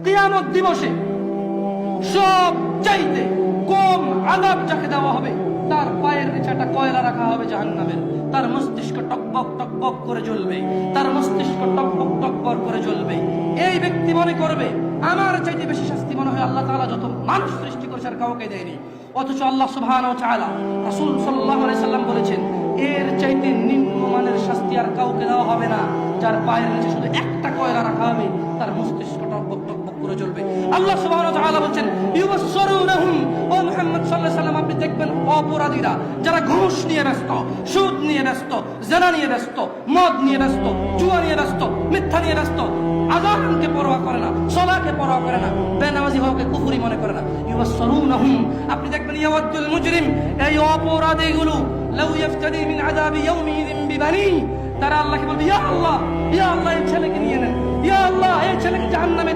কিয়ামত দিবসে সব চাইতে কম আযাব যাকে দেওয়া হবে তার পায়ের নিচে একটা কয়লা রাখা হবে জাহান্নামের। তার মস্তিষ্ক টকবক টকবক করে জ্বলবে, তার মস্তিষ্ক টকবক টকবক করে জ্বলবে। এই ব্যক্তি মনে করবে আমার চাইতে বেশি শাস্তি মনে হয় আল্লাহ তাআলা যত মানুষ সৃষ্টি করেছে আর কাউকে দেয়নি। অথচ আল্লাহ সুবহানাহু ওয়া তাআলা, রাসূল সাল্লাল্লাহু আলাইহি সাল্লাম বলেছেন এর চাইতে নিম্নমানের শাস্তি আর কাউকে দেওয়া হবে না, যার পায়ের নিচে শুধু একটা কয়লা রাখা হবে, তার মস্তিষ্ক টকবক টকবক করে জ্বলবে। আল্লাহ সুবহানাহু ওয়া তাআলা বলেন ইউবাসসিরুনহুম, ও মুহাম্মদ সাল্লাল্লাহু আলাইহি সাল্লাম আপনি দেখবেন অপরাধীরা যারা ঘুষ নিয়ে ব্যস্ত, সুদ নিয়ে ব্যস্ত, জিনা নিয়ে ব্যস্ত, মদ নিয়ে ব্যস্ত, জুয়া নিয়ে ব্যস্ত, মিথ্যা নিয়ে ব্যস্ত, আযানকে পরোয়া করে না, সালাতকে পরোয়া করে না, বেনামাজি হওয়াকে কুফরি মনে করে না। ইউবাসসিরুনহুম, আপনি দেখবেন ইয়াওয়াদুল মুজরিম, এই অপরাধীগুলো লাউ ইফতাদি মিন আযাবি ইয়াউমিযিন বিবানি, তারা আল্লাহকে বলবে ইয়া আল্লাহ, ইয়া আল্লাহ এই ছেলেকে নিয়ে নেন, ইয়া আল্লাহ এই ছেলেকে জাহান্নামে